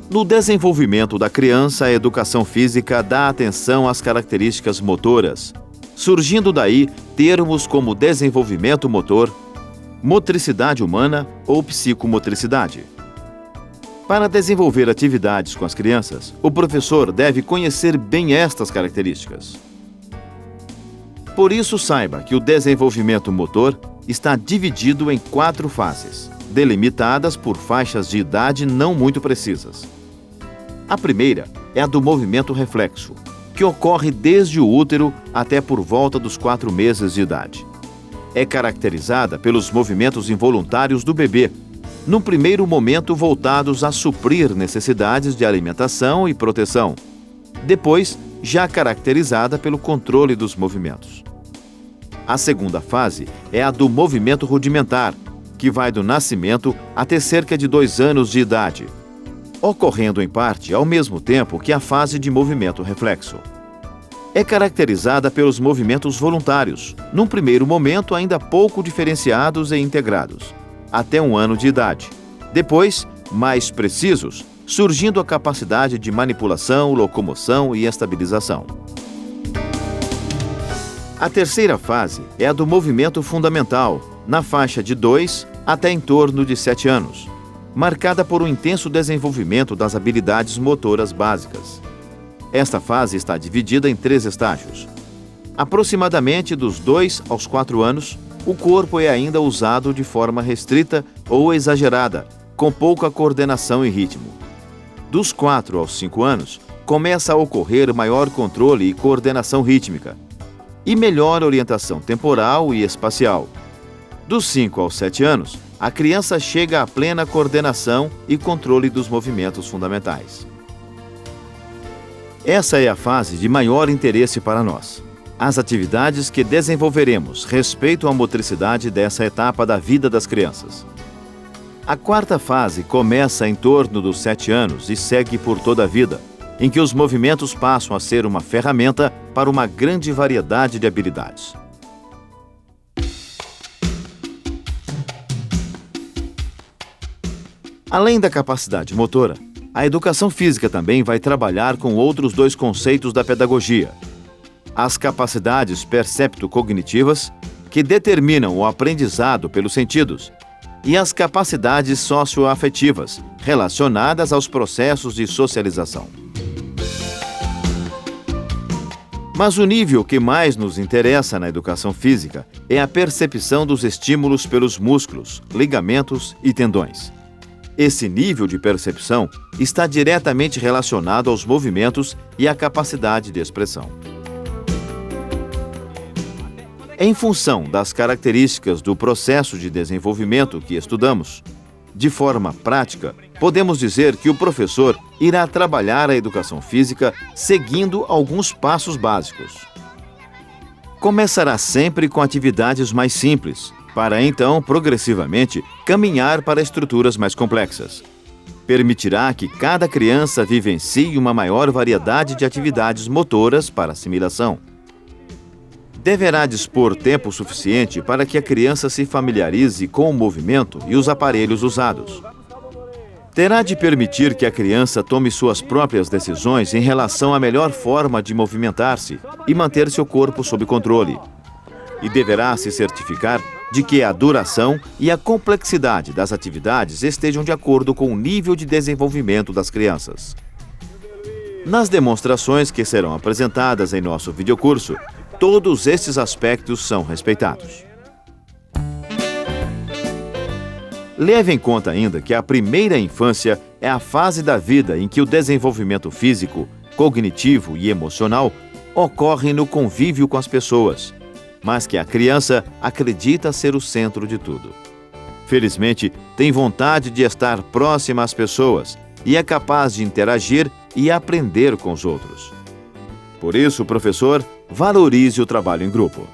No desenvolvimento da criança, a educação física dá atenção às características motoras, surgindo daí termos como desenvolvimento motor, motricidade humana ou psicomotricidade. Para desenvolver atividades com as crianças, o professor deve conhecer bem estas características. Por isso, saiba que o desenvolvimento motor está dividido em 4 fases, delimitadas por faixas de idade não muito precisas. A primeira é a do movimento reflexo, que ocorre desde o útero até por volta dos 4 meses de idade. É caracterizada pelos movimentos involuntários do bebê, num primeiro momento voltados a suprir necessidades de alimentação e proteção, depois já caracterizada pelo controle dos movimentos. A segunda fase é a do movimento rudimentar, que vai do nascimento até cerca de 2 anos de idade, ocorrendo em parte ao mesmo tempo que a fase de movimento reflexo. É caracterizada pelos movimentos voluntários, num primeiro momento ainda pouco diferenciados e integrados, até 1 ano de idade. Depois, mais precisos, surgindo a capacidade de manipulação, locomoção e estabilização. A terceira fase é a do movimento fundamental, na faixa de 2 até em torno de 7 anos, marcada por um intenso desenvolvimento das habilidades motoras básicas. Esta fase está dividida em 3 estágios. Aproximadamente dos 2 aos 4 anos, o corpo é ainda usado de forma restrita ou exagerada, com pouca coordenação e ritmo. Dos 4 aos 5 anos, começa a ocorrer maior controle e coordenação rítmica, e melhor orientação temporal e espacial. Dos 5 aos 7 anos, a criança chega à plena coordenação e controle dos movimentos fundamentais. Essa é a fase de maior interesse para nós. As atividades que desenvolveremos respeitam a motricidade dessa etapa da vida das crianças. A quarta fase começa em torno dos 7 anos e segue por toda a vida, em que os movimentos passam a ser uma ferramenta para uma grande variedade de habilidades. Além da capacidade motora, a educação física também vai trabalhar com outros 2 conceitos da pedagogia: as capacidades percepto-cognitivas, que determinam o aprendizado pelos sentidos, e as capacidades socioafetivas, relacionadas aos processos de socialização. Mas o nível que mais nos interessa na educação física é a percepção dos estímulos pelos músculos, ligamentos e tendões. Esse nível de percepção está diretamente relacionado aos movimentos e à capacidade de expressão. Em função das características do processo de desenvolvimento que estudamos, de forma prática, podemos dizer que o professor irá trabalhar a educação física seguindo alguns passos básicos. Começará sempre com atividades mais simples, para então, progressivamente, caminhar para estruturas mais complexas. Permitirá que cada criança vivencie uma maior variedade de atividades motoras para assimilação. Deverá dispor tempo suficiente para que a criança se familiarize com o movimento e os aparelhos usados. Terá de permitir que a criança tome suas próprias decisões em relação à melhor forma de movimentar-se e manter seu corpo sob controle. E deverá se certificar de que a duração e a complexidade das atividades estejam de acordo com o nível de desenvolvimento das crianças. Nas demonstrações que serão apresentadas em nosso videocurso, todos estes aspectos são respeitados. Leve em conta ainda que a primeira infância é a fase da vida em que o desenvolvimento físico, cognitivo e emocional ocorre no convívio com as pessoas, mas que a criança acredita ser o centro de tudo. Felizmente, tem vontade de estar próxima às pessoas e é capaz de interagir e aprender com os outros. Por isso, professor, valorize o trabalho em grupo.